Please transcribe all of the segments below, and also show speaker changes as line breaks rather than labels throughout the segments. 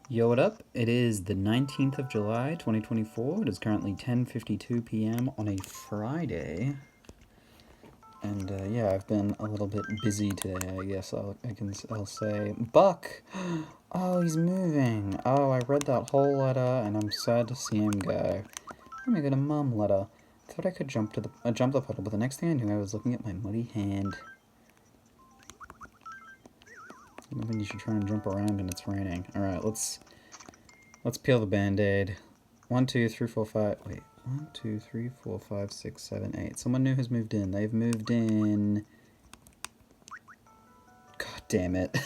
Yo, what up? It is the 19th of July, 2024. It is currently 10:52 p.m. on a Friday. And yeah, I've been a little bit busy today, I guess I'll say. Buck! Oh, he's moving. Oh, I read that whole letter and I'm sad to see him go. Let me get a mum letter. Thought I could jump the puddle, but the next thing I knew I was looking at my muddy hand. I don't think you should try and jump around and it's raining. Alright, let's peel the band-aid. 1, 2, 3, 4, 5. Wait. 1, 2, 3, 4, 5, 6, 7, 8. Someone new has moved in. They've moved in. God damn it.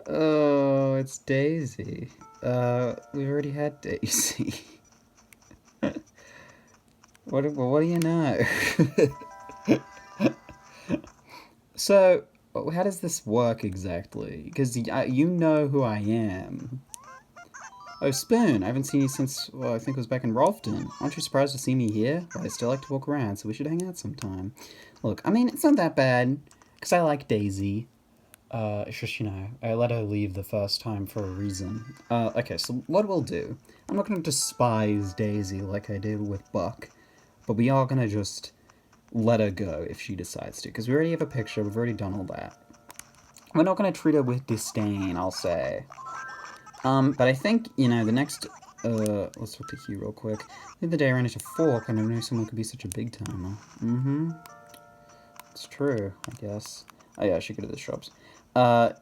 Oh, it's Daisy. We already had Daisy. What do you know? So, how does this work exactly? Because you know who I am. Oh, Spoon, I haven't seen you since, well, I think it was back in Rolfton. Aren't you surprised to see me here? Well, I still like to walk around, so we should hang out sometime. Look, I mean, it's not that bad, because I like Daisy. It's just, I let her leave the first time for a reason. Okay, so what we'll do, I'm not going to despise Daisy like I did with Buck, but we are going to just let her go if she decides to, because we already have a picture, we've already done all that. We're not going to treat her with disdain, I'll say. But I think, the next, let's talk to Hugh real quick. The other day I ran into Fork, and I never knew someone could be such a big timer. It's true, I guess. Oh yeah, I should go to the shops.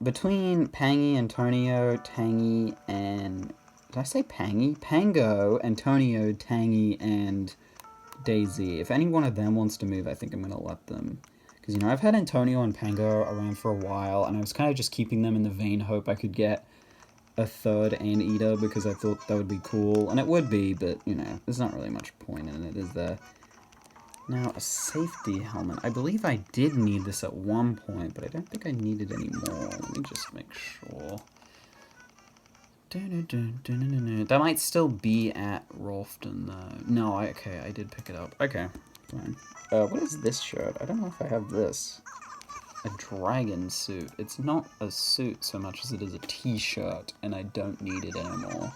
Between Pangy, Antonio, Tangy, and... Did I say Pangy? Pango, Antonio, Tangy, and Daisy. If any one of them wants to move, I think I'm gonna let them. Because, I've had Antonio and Pango around for a while, and I was kind of just keeping them in the vain hope I could get a third anteater because I thought that would be cool, and it would be, but, there's not really much point in it, is there? Now, a safety helmet. I believe I did need this at one point, but I don't think I need it anymore. Let me just make sure. That might still be at Rolfton, though. No, okay, I did pick it up. Okay, fine. What is this shirt? I don't know if I have this. A dragon suit. It's not a suit so much as it is a t-shirt, and I don't need it anymore.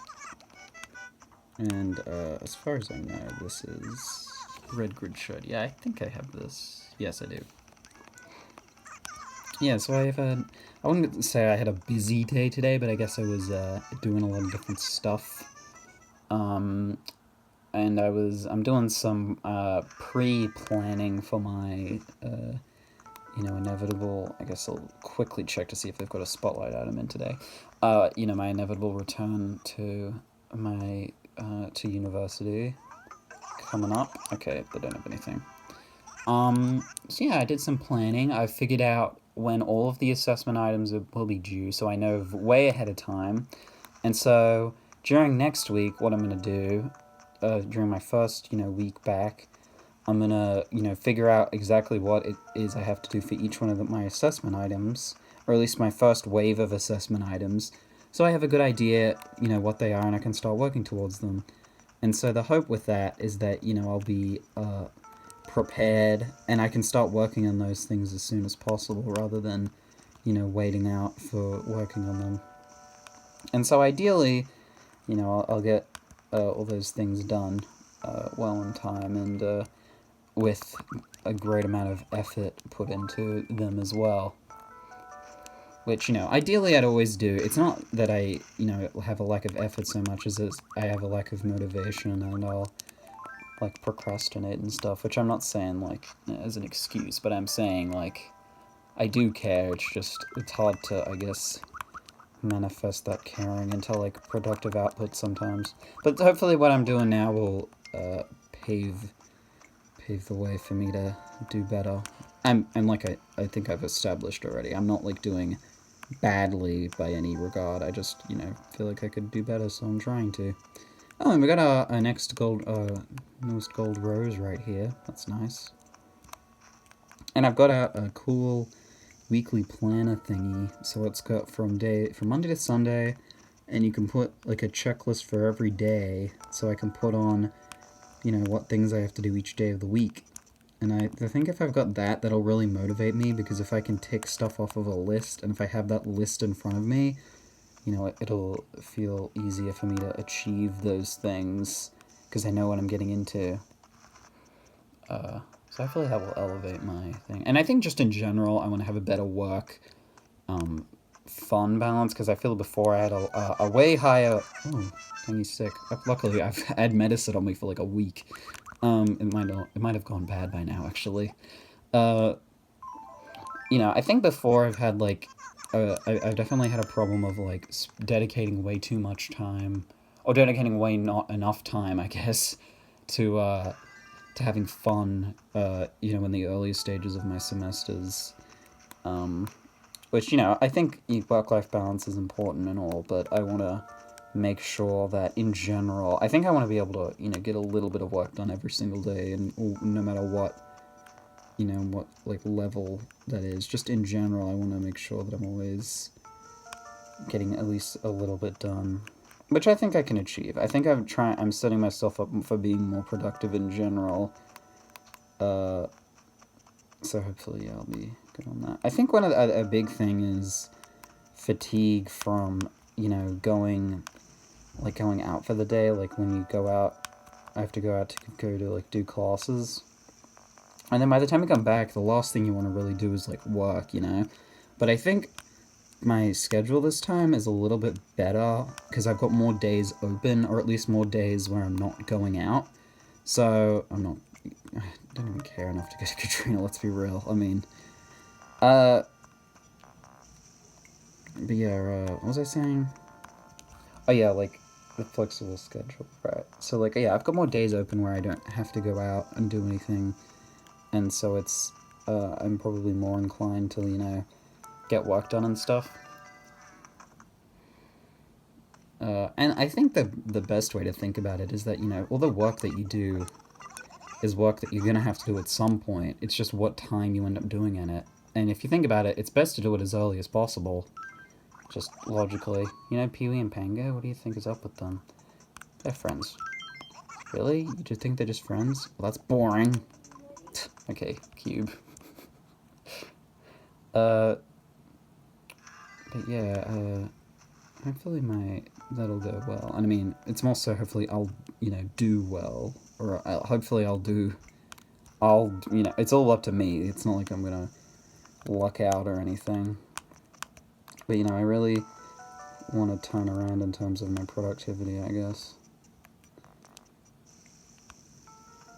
And as far as I know, this is red grid shirt. Yeah, I think I have this. Yes, I do. Yeah, so I wouldn't say I had a busy day today, but I guess I was doing a lot of different stuff. And I'm doing some pre-planning for my inevitable, I guess I'll quickly check to see if they've got a spotlight item in today. My inevitable return to my, to university coming up. Okay, they don't have anything. So yeah, I did some planning. I figured out when all of the assessment items will be due, so I know way ahead of time. And so, during next week, what I'm gonna do, during my first, week back, I'm gonna, figure out exactly what it is I have to do for each one of my assessment items, or at least my first wave of assessment items, so I have a good idea, what they are, and I can start working towards them. And so the hope with that is that, I'll be prepared, and I can start working on those things as soon as possible, rather than, waiting out for working on them. And so ideally, I'll get all those things done well in time, and with a great amount of effort put into them as well. Which, ideally I'd always do. It's not that I, have a lack of effort so much as I have a lack of motivation, and I'll, procrastinate and stuff, which I'm not saying, as an excuse, but I'm saying, I do care, it's hard to, I guess, manifest that caring into, productive output sometimes. But hopefully what I'm doing now will, pave the way for me to do better. I'm I think I've established already, I'm not, doing badly by any regard. I just, feel like I could do better, so I'm trying to. Oh, and we got our next newest gold rose right here. That's nice. And I've got a cool weekly planner thingy, so it's got from Monday to Sunday, and you can put, a checklist for every day, so I can put on, what things I have to do each day of the week. And I think if I've got that, that'll really motivate me, because if I can tick stuff off of a list, and if I have that list in front of me, it'll feel easier for me to achieve those things because I know what I'm getting into. So I feel like that will elevate my thing. And I think just in general, I want to have a better work fun balance because I feel before I had a way higher. Oh, Tangy's sick. Luckily, I've had medicine on me for like a week. It might have gone bad by now actually. Uh, I think before I've had like, I've definitely had a problem of like dedicating way too much time, or dedicating way not enough time, I guess, to having fun. In the early stages of my semesters. Which, I think work-life balance is important and all, but I want to make sure that in general, I think I want to be able to, get a little bit of work done every single day, and no matter what like level that is. Just in general, I want to make sure that I'm always getting at least a little bit done, which I think I can achieve. I think I'm setting myself up for being more productive in general. So hopefully I'll be good on that. I think one of a big thing is fatigue from going out for the day. Like when you go out, I have to go out to go to like do classes, and then by the time I come back, the last thing you want to really do is like work. But I think my schedule this time is a little bit better because I've got more days open, or at least more days where I'm not going out. So I don't even care enough to go to Katrina, let's be real. I mean, but yeah, what was I saying? Oh yeah, like, the flexible schedule, right. So, like, yeah, I've got more days open where I don't have to go out and do anything, and so I'm probably more inclined to, get work done and stuff. And I think the best way to think about it is that, all the work that you do is work that you're going to have to do at some point. It's just what time you end up doing in it. And if you think about it, it's best to do it as early as possible. Just logically. Peewee and Pango? What do you think is up with them? They're friends. Really? You just think they're just friends? Well, that's boring. Okay, Cube. But yeah, hopefully that'll go well. And I mean, it's more so hopefully I'll, do well. Or hopefully it's all up to me. It's not like I'm gonna luck out or anything. But, I really want to turn around in terms of my productivity, I guess.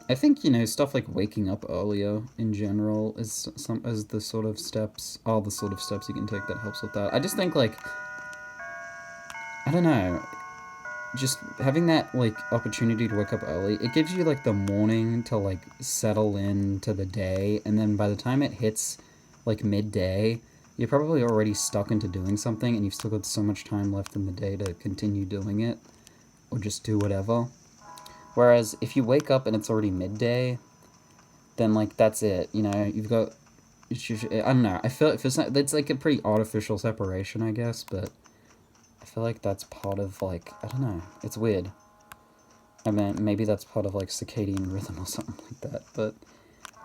I think, stuff like waking up earlier in general is the sort of steps, all the sort of steps you can take that helps with that. I just think, like, I don't know, just having that, like, opportunity to wake up early, it gives you, like, the morning to, like, settle into the day, and then by the time it hits, like, midday, you're probably already stuck into doing something, and you've still got so much time left in the day to continue doing it, or just do whatever. Whereas, if you wake up and it's already midday, then, like, that's it, you've got, I don't know, I feel it's like a pretty artificial separation, I guess, but I feel like that's part of, like, I don't know, it's weird. I mean, maybe that's part of, like, circadian rhythm or something like that, but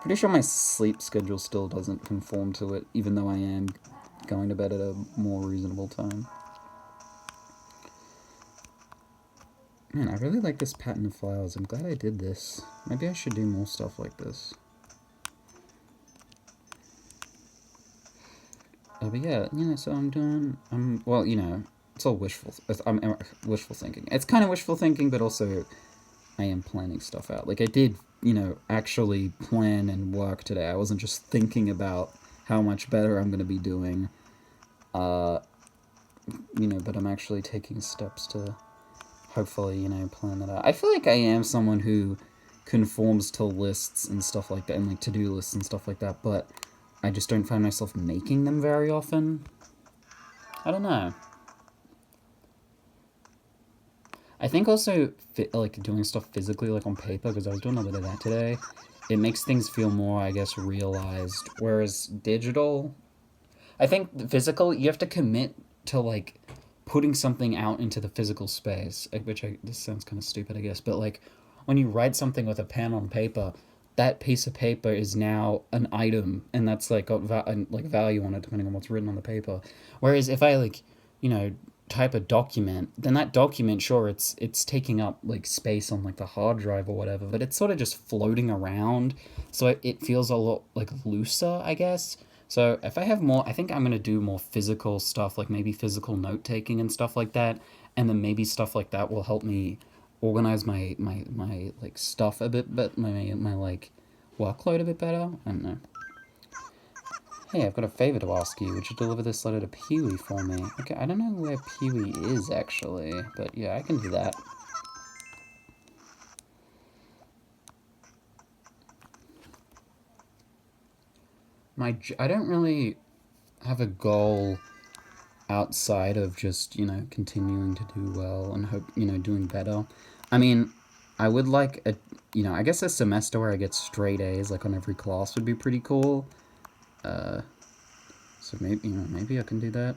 pretty sure my sleep schedule still doesn't conform to it, even though I am going to bed at a more reasonable time. Man, I really like this pattern of flowers. I'm glad I did this. Maybe I should do more stuff like this. But yeah, so well, it's all I'm wishful thinking. It's kind of wishful thinking, but also I am planning stuff out. Like, I did, actually plan and work today. I wasn't just thinking about how much better I'm going to be doing. But I'm actually taking steps to hopefully, plan that out. I feel like I am someone who conforms to lists and stuff like that, and, like, to-do lists and stuff like that, but I just don't find myself making them very often. I don't know. I think also, like, doing stuff physically, like, on paper, because I was doing a bit of that today, it makes things feel more, I guess, realized. Whereas digital, I think physical, you have to commit to, like, putting something out into the physical space, which this sounds kind of stupid, I guess, but, like, when you write something with a pen on paper, that piece of paper is now an item, and that's, like, got value on it depending on what's written on the paper. Whereas if I, like, type a document, then that document, sure, it's taking up like space on like the hard drive or whatever, but it's sort of just floating around, so it feels a lot like looser, I guess. So if I have more, I think I'm gonna do more physical stuff, like maybe physical note taking and stuff like that, and then maybe stuff like that will help me organize my like stuff a bit, but my like workload a bit better. I don't know. Hey, I've got a favor to ask you. Would you deliver this letter to Peewee for me? Okay, I don't know where Peewee is, actually, but yeah, I can do that. I don't really have a goal outside of just, continuing to do well and hope, doing better. I mean, I would like I guess a semester where I get straight A's, like, on every class would be pretty cool. So maybe I can do that.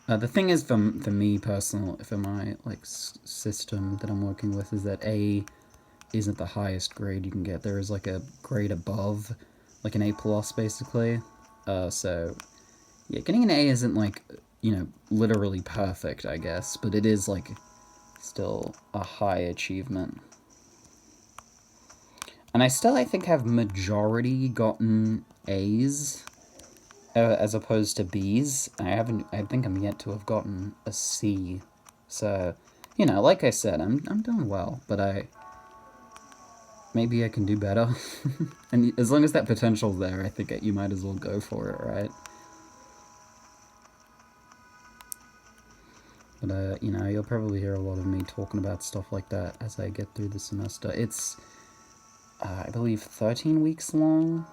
The thing is, for me personally, for my like system that I'm working with, is that A isn't the highest grade you can get. There is like a grade above, like an A plus, basically. So yeah, getting an A isn't like literally perfect, I guess, but it is like still a high achievement. And I still, I think, have majority gotten A's as opposed to B's. I think I'm yet to have gotten a C. So, like I said, I'm doing well, but maybe I can do better. And as long as that potential's there, I think you might as well go for it, right? But, you'll probably hear a lot of me talking about stuff like that as I get through the semester. It's, I believe, 13 weeks long,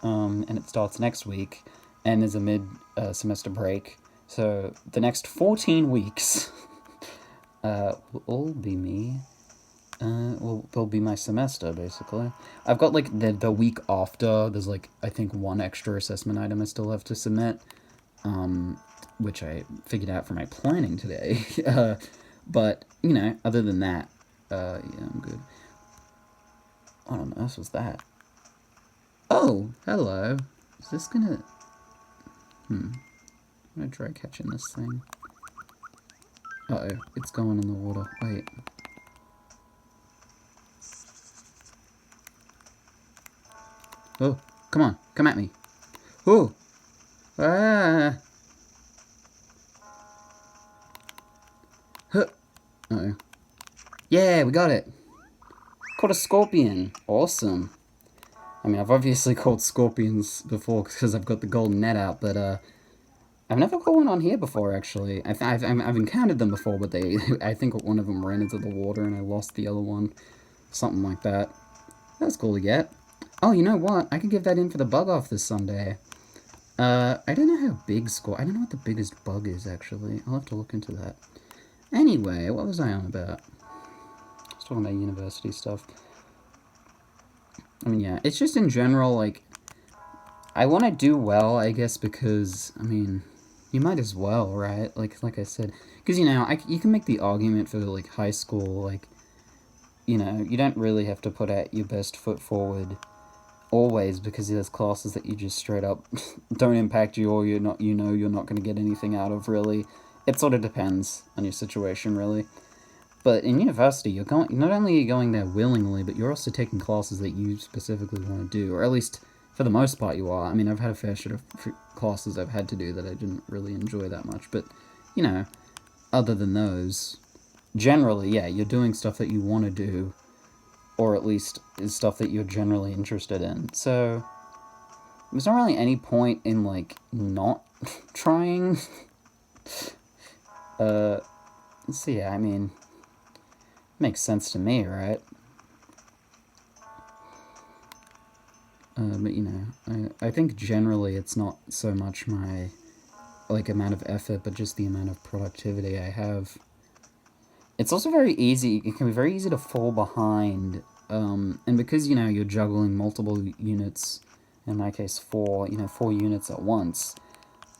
and it starts next week, and there's a mid-semester break. So the next 14 weeks will be me. Will be my semester, basically. I've got, like, the week after, there's, like, I think one extra assessment item I still have to submit, which I figured out from my planning today. But, other than that, yeah, I'm good. What on earth was that? Oh, hello. Is this gonna... I'm gonna try catching this thing. Uh-oh, it's going in the water. Wait. Oh, come on, come at me. Oh! Ah! Huh. Uh-oh. Yeah, we got it! Caught a scorpion. Awesome. I mean, I've obviously caught scorpions before because I've got the golden net out, but I've never caught one on here before, actually. I've encountered them before, but I think one of them ran into the water and I lost the other one. Something like that. That's cool to get. Oh, you know what? I could give that in for the bug off this Sunday. I don't know how big I don't know what the biggest bug is, actually. I'll have to look into that. Anyway, what was I on about? I was talking about university stuff. I mean, yeah, it's just in general, like, I want to do well, I guess, because, I mean, you might as well, right? Like I said, because, you can make the argument for, like, high school, like, you don't really have to put out your best foot forward always, because there's classes that you just straight up don't impact you, or you're not going to get anything out of, really. It sort of depends on your situation, really. But in university, not only are you going there willingly, but you're also taking classes that you specifically want to do, or at least for the most part you are. I mean, I've had a fair share of classes I've had to do that I didn't really enjoy that much, but, other than those, generally, yeah, you're doing stuff that you want to do, or at least is stuff that you're generally interested in. So there's not really any point in, like, not trying. So yeah, I mean, makes sense to me, right? But I think generally it's not so much my, like, amount of effort, but just the amount of productivity I have. It's also very easy, it can be very easy to fall behind, and because, you're juggling multiple units, in my case 4 units at once,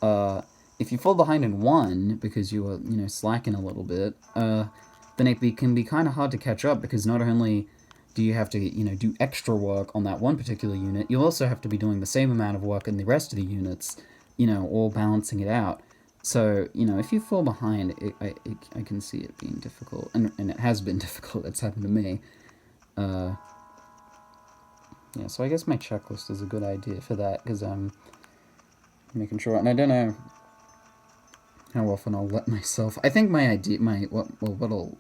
if you fall behind in one, because you are, slacking a little bit, then it can be kind of hard to catch up, because not only do you have to, do extra work on that one particular unit, you'll also have to be doing the same amount of work in the rest of the units, all balancing it out. So, you know, if you fall behind, I can see it being difficult. And it has been difficult. It's happened to me. Yeah, so I guess my checklist is a good idea for that, because I'm making sure. And I don't know how often I'll let myself... I think my idea... what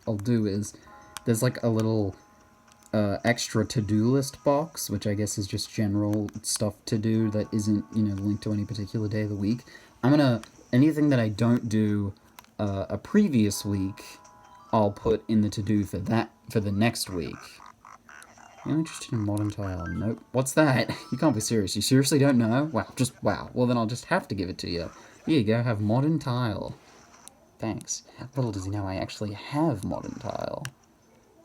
I'll do is... There's like a little extra to-do list box, which I guess is just general stuff to do that isn't, you know, linked to any particular day of the week. I'm gonna... Anything that I don't do a previous week, I'll put in the to-do for the next week. You're interested in modern tile? Nope. What's that? You can't be serious. You seriously don't know? Wow, just wow. Well, then I'll just have to give it to you. Here you go, have modern tile. Thanks. Little does he know I actually have modern tile.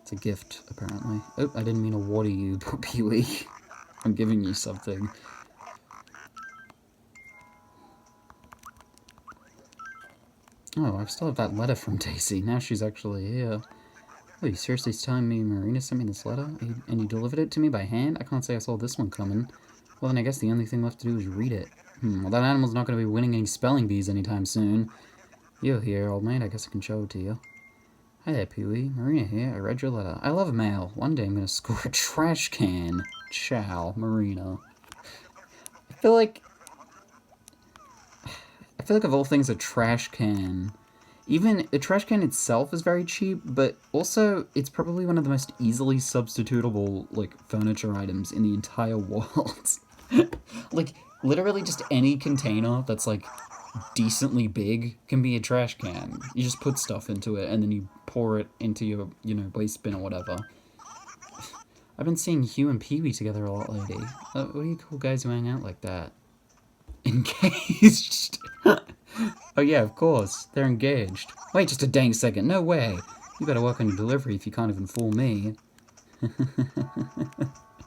It's a gift, apparently. Oh, I didn't mean to water you, Peewee. I'm giving you something. Oh, I still have that letter from Daisy. Now she's actually here. Oh, you seriously telling me Marina sent me this letter? And you delivered it to me by hand? I can't say I saw this one coming. Well, then I guess the only thing left to do is read it. Well, that animal's not going to be winning any spelling bees anytime soon. You're here, old mate. I guess I can show it to you. Hi there, Peewee. Marina here. I read your letter. I love mail. One day I'm going to score a trash can. Ciao, Marina. I feel like of all things, a trash can... Even a trash can itself is very cheap, but also it's probably one of the most easily substitutable, like, furniture items in the entire world. Like, literally just any container that's, like, decently big can be a trash can. You just put stuff into it, and then you pour it into your, you know, waste bin or whatever. I've been seeing Hugh and Peewee together a lot lately. What are you cool guys who hang out like that? Engaged? Oh yeah, of course. They're engaged. Wait just a dang second. No way. You better work on your delivery if you can't even fool me.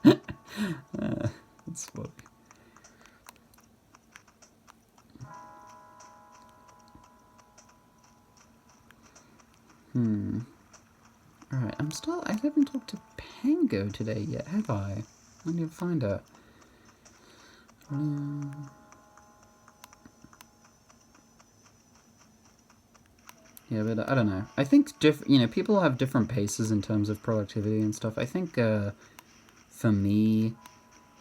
That's funny. Alright, I haven't talked to Pango today yet, have I? I need to find her. Yeah, but I don't know. I think you know, people have different paces in terms of productivity and stuff. I think for me,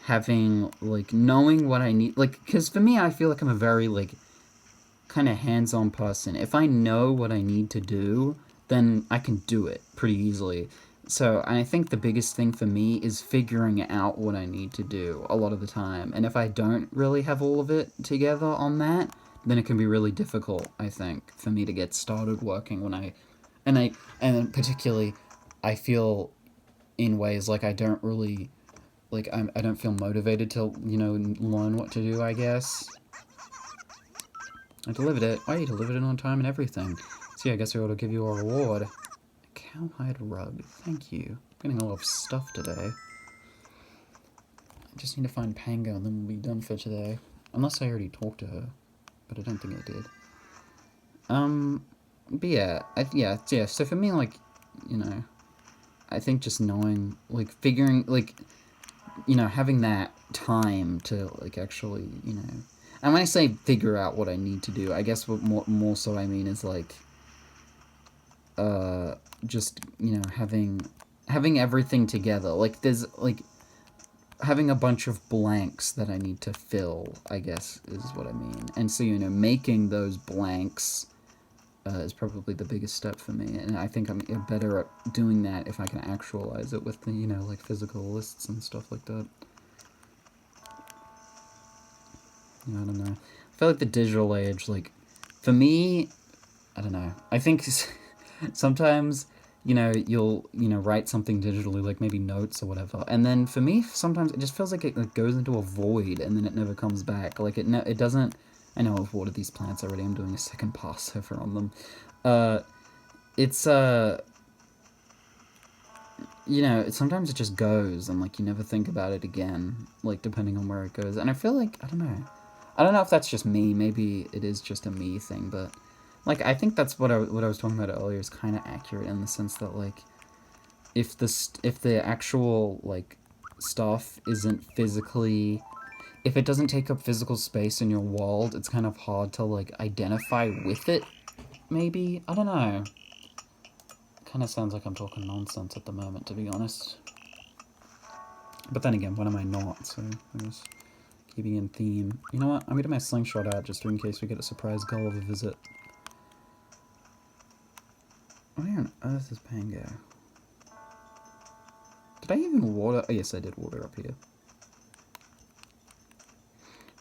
having like knowing what I need, like, because for me, I feel like I'm a very like kind of hands-on person. If I know what I need to do, then I can do it pretty easily. So I think the biggest thing for me is figuring out what I need to do a lot of the time. And if I don't really have all of it together on that, then it can be really difficult, I think, for me to get started working when and particularly I feel in ways like I don't really, like, I don't feel motivated to, you know, learn what to do, I guess. I delivered it. Oh, you delivered it on time and everything. So yeah, I guess I ought to give you a reward. A cowhide rug. Thank you. I'm getting a lot of stuff today. I just need to find Pango and then we'll be done for today. Unless I already talked to her. But I don't think I did. But yeah, yeah, so for me, like, you know, I think just knowing, like, figuring, like, you know, having that time to, like, actually, you know, and when I say figure out what I need to do, I guess what more so I mean is, like, just, you know, having everything together, like, there's, like, having a bunch of blanks that I need to fill, I guess, is what I mean. And so, you know, making those blanks is probably the biggest step for me. And I think I'm better at doing that if I can actualize it with the, you know, like, physical lists and stuff like that. Yeah, I don't know. I feel like the digital age, like, for me, I don't know. I think sometimes, you know, you'll, you know, write something digitally, like maybe notes or whatever, and then for me, sometimes it just feels like it, like, goes into a void, and then it never comes back. Like, it doesn't... I know I've watered these plants already. I'm doing a second passover on them. It's, you know, sometimes it just goes, and, like, you never think about it again, like, depending on where it goes. And I feel like, I don't know if that's just me. Maybe it is just a me thing, but, like, I think that's what I was talking about earlier is kind of accurate in the sense that, like, if the actual, like, stuff isn't physically... if it doesn't take up physical space in your world, it's kind of hard to, like, identify with it, maybe? I don't know. Kind of sounds like I'm talking nonsense at the moment, to be honest. But then again, when am I not? So, I guess keeping in theme. You know what? I'm going to get my slingshot out just in case we get a surprise Gulliver visit. Where on earth is Pango? Did I even water? Oh, yes, I did water up here.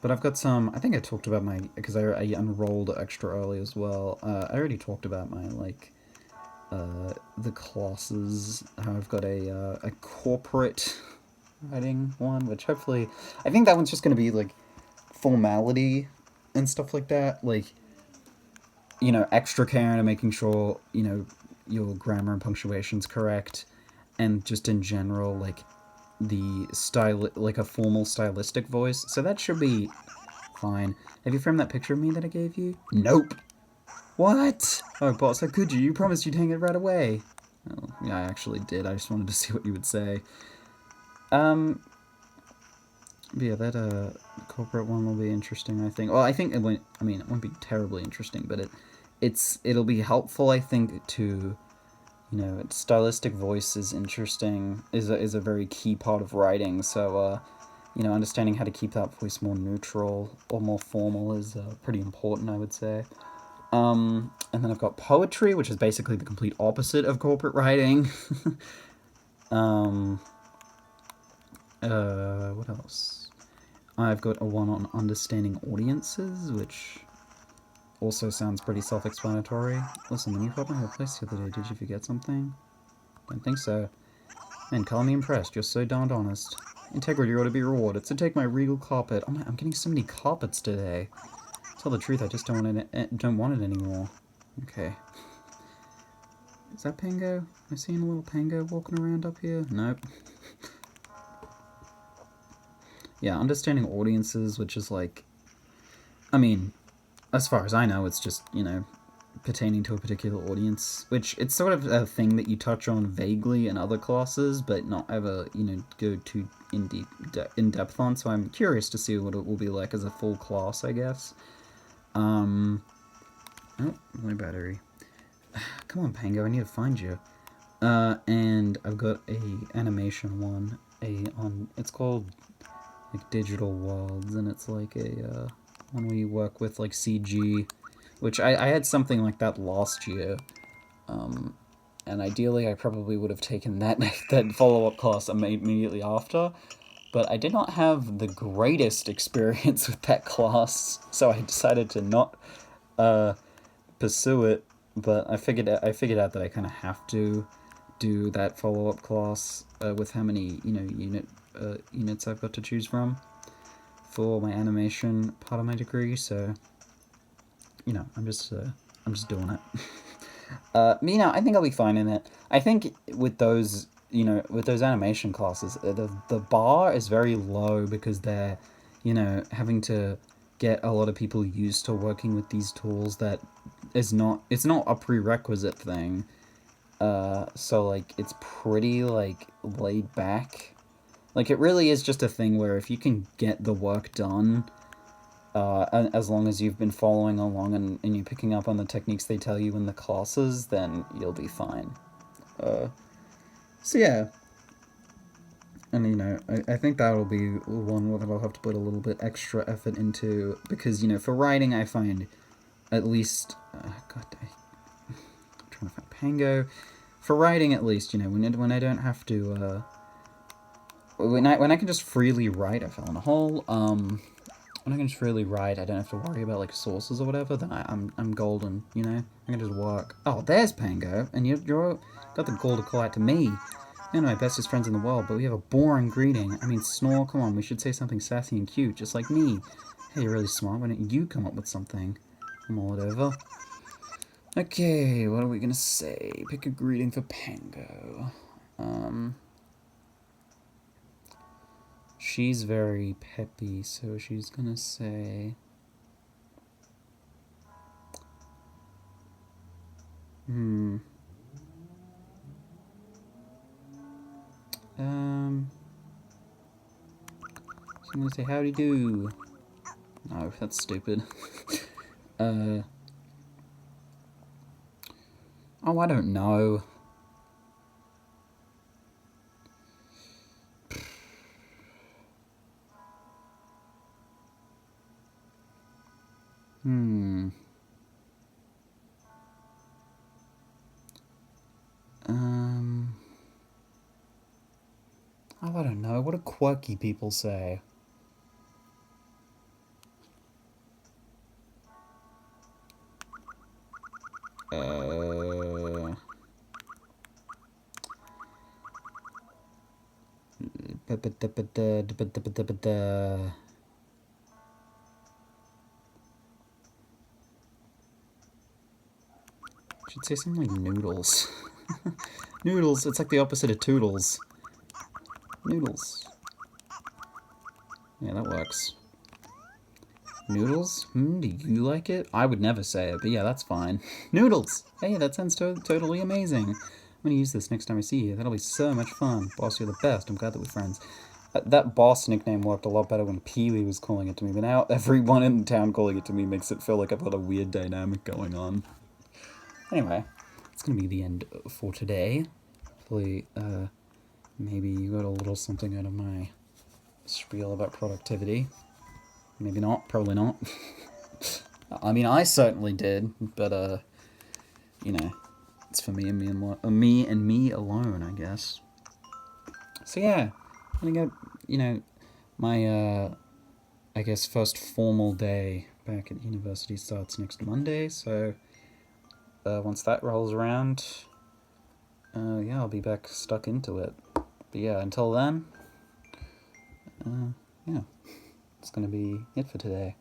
But I've got some, I think I talked about my, because I unrolled extra early as well. I already talked about my, like, the classes, how I've got a corporate writing one, which hopefully, I think that one's just going to be, like, formality and stuff like that. Like, you know, extra care into making sure, you know, your grammar and punctuation's correct. And just in general, like, the style, like a formal stylistic voice. So that should be fine. Have you framed that picture of me that I gave you? Nope. What? Oh, boss, how could you? You promised you'd hang it right away. Oh, yeah, I actually did. I just wanted to see what you would say. Yeah, that corporate one will be interesting, I think. Well, I think it won't. I mean, it won't be terribly interesting, but it'll be helpful, I think, to, you know, stylistic voice is interesting, is a very key part of writing. So, you know, understanding how to keep that voice more neutral or more formal is pretty important, I would say. And then I've got poetry, which is basically the complete opposite of corporate writing. What else? I've got a one on understanding audiences, which also sounds pretty self-explanatory. Listen, when you got my place the other day, did you forget something? Don't think so. Man, call me impressed. You're so darned honest. Integrity ought to be rewarded, so take my regal carpet. Oh my, I'm getting so many carpets today. Tell the truth, I just don't want it anymore. Okay. Is that Pango? Am I seeing a little Pango walking around up here? Nope. Yeah, understanding audiences, which is like, I mean, as far as I know, it's just, you know, pertaining to a particular audience, which it's sort of a thing that you touch on vaguely in other classes, but not ever, you know, go too in depth on. So I'm curious to see what it will be like as a full class, I guess. Oh, my battery. Come on, Pango, I need to find you. And I've got a animation one, it's called, like, Digital Worlds, and it's like a, one where you work with, like, CG, which I had something like that last year, and ideally I probably would have taken that follow-up class immediately after, but I did not have the greatest experience with that class, so I decided to not pursue it. But I figured out that I kind of have to do that follow-up class with how many, you know, units I've got to choose from for my animation part of my degree. So, you know, I'm just doing it. You know, I think I'll be fine in it. I think with those, you know, with those animation classes, the bar is very low because they're, you know, having to get a lot of people used to working with these tools that it's not a prerequisite thing. So, like, it's pretty, like, laid back. Like, it really is just a thing where if you can get the work done, as long as you've been following along and you're picking up on the techniques they tell you in the classes, then you'll be fine. So yeah. And, you know, I think that'll be one that I'll have to put a little bit extra effort into, because, you know, for writing I find at least... God, I'm trying to find Pango. For writing, at least, you know, when I don't have to... when I can just freely write, I fell in a hole, when I can just freely write, I don't have to worry about, like, sources or whatever, then I'm golden, you know? I can just work. Oh, there's Pango, and you're got the gall to call out to me. You're one of my bestest friends in the world, but we have a boring greeting. I mean, Snore, come on, we should say something sassy and cute, just like me. Hey, you're really smart, why don't you come up with something? Mull it over. Okay, what are we gonna say? Pick a greeting for Pango. She's very peppy, so she's gonna say... So I'm gonna say howdy do. No, that's stupid. Oh, I don't know. Hmm. Oh, I don't know. What do quirky people say? Should say something like noodles. Noodles, it's like the opposite of toodles. Noodles. Yeah, that works. Noodles? Do you like it? I would never say it, but yeah, that's fine. Noodles! Hey, that sounds totally amazing. I'm gonna use this next time I see you. That'll be so much fun. Boss, you're the best. I'm glad that we're friends. That boss nickname worked a lot better when Peewee was calling it to me, but now everyone in town calling it to me makes it feel like I've got a weird dynamic going on. Anyway, it's gonna be the end for today. Hopefully, maybe you got a little something out of my spiel about productivity. Maybe not, probably not. I mean, I certainly did, but, you know, it's for me and me alone, I guess. So yeah, I think my, I guess, first formal day back at university starts next Monday, so once that rolls around, yeah, I'll be back stuck into it. But yeah, until then, yeah, it's gonna be it for today.